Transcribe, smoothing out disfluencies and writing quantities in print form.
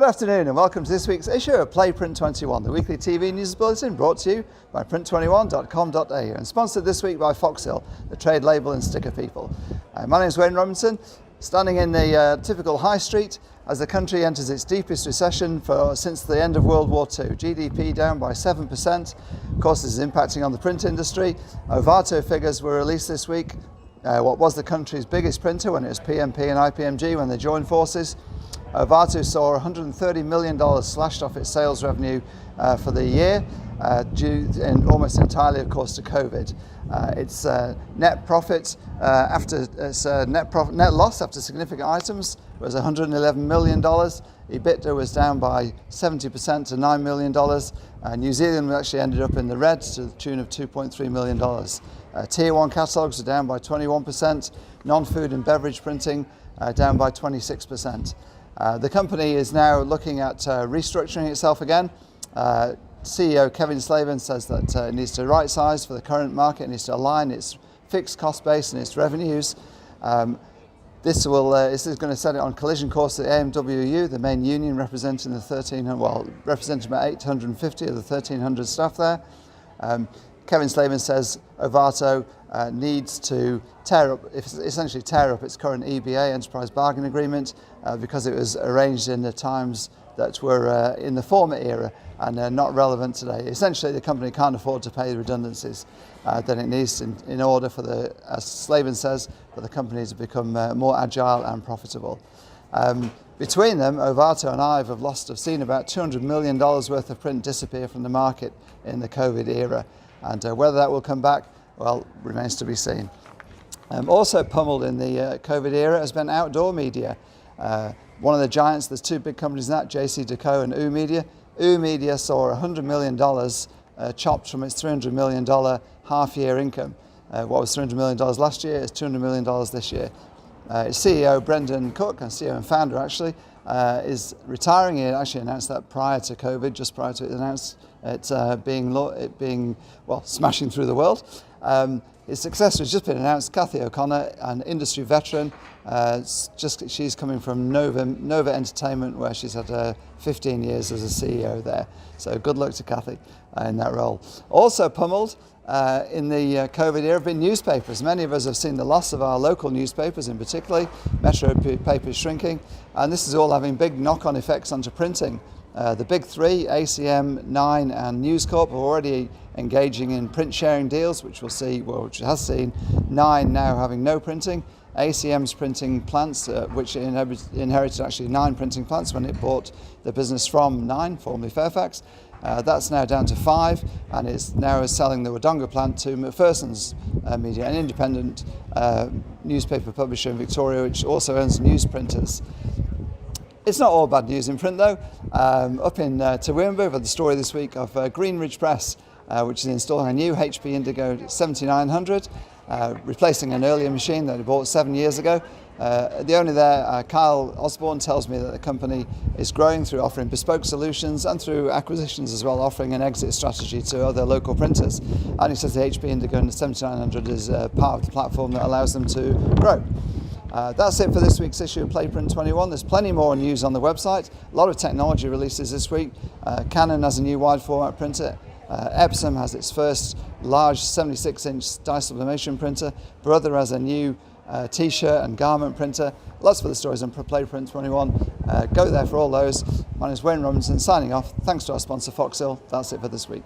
Good afternoon and welcome to this week's issue of Print21, the weekly TV news bulletin brought to you by Print21.com.au and sponsored this week by Foxhill, the trade label and sticker people. My name is Wayne Robinson, standing in the typical high street as the country enters its deepest recession since the end of World War II. GDP down by 7%. Of course, this is impacting on the print industry. Ovato figures were released this week. What was the country's biggest printer when it was PMP and IPMG when they joined forces. Ovato saw $130 million slashed off its sales revenue for the year, due almost entirely, of course, to COVID. Its net profit net loss after significant items was $111 million. EBITDA was down by 70% to $9 million. New Zealand actually ended up in the red to the tune of $2.3 million. Tier 1 catalogues are down by 21%. Non-food and beverage printing down by 26%. The company is now looking at restructuring itself again. CEO Kevin Slavin says that it needs to right size for the current market, it needs to align its fixed cost base and its revenues. This is going to set it on collision course with the AMWU, the main union representing representing about 850 of the 1,300 staff there. Kevin Slavin says Ovato needs to essentially tear up its current EBA, Enterprise Bargain Agreement, because it was arranged in the times that were in the former era and not relevant today. Essentially, the company can't afford to pay the redundancies that it needs in order for as Slavin says, for the company to become more agile and profitable. Between them, Ovato and IVE have seen about $200 million worth of print disappear from the market in the COVID era. And whether that will come back, well, remains to be seen. Also pummeled in the COVID era has been outdoor media. One of the giants, there's two big companies in that, JCDecaux and oOh Media. oOh Media saw $100 million chopped from its $300 million half-year income. What was $300 million last year is $200 million this year. Its CEO, Brendan Cook, and CEO and founder actually, is retiring. He actually announced that prior to COVID, just prior to it being smashing through the world. His successor has just been announced, Cathy O'Connor, an industry veteran. She's coming from Nova Entertainment, where she's had 15 years as a CEO there. So good luck to Cathy in that role. Also pummeled in the COVID era have been newspapers. Many of us have seen the loss of our local newspapers, in particular. Metro papers shrinking, and this is all having big knock-on effects onto printing. The big three, ACM, Nine and News Corp, are already engaging in print sharing deals, which has seen Nine now having no printing. ACM's printing plants, which inherited actually 9 printing plants when it bought the business from Nine, formerly Fairfax. That's now down to 5 and is now selling the Wodonga plant to McPherson's Media, an independent newspaper publisher in Victoria, which also owns newsprinters. It's not all bad news in print though. Up in Toowoomba, we've had the story this week of Greenridge Press, which is installing a new HP Indigo 7900, replacing an earlier machine that it bought 7 years ago. The owner there, Kyle Osborne, tells me that the company is growing through offering bespoke solutions and through acquisitions as well, offering an exit strategy to other local printers. And he says the HP Indigo 7900 is part of the platform that allows them to grow. That's it for this week's issue of Print21. There's plenty more news on the website. A lot of technology releases this week. Canon has a new wide format printer. Epson has its first large 76-inch dye sublimation printer. Brother has a new t-shirt and garment printer. Lots of other stories on Print21. Go there for all those. My name is Wayne Robinson signing off. Thanks to our sponsor Foxhill. That's it for this week.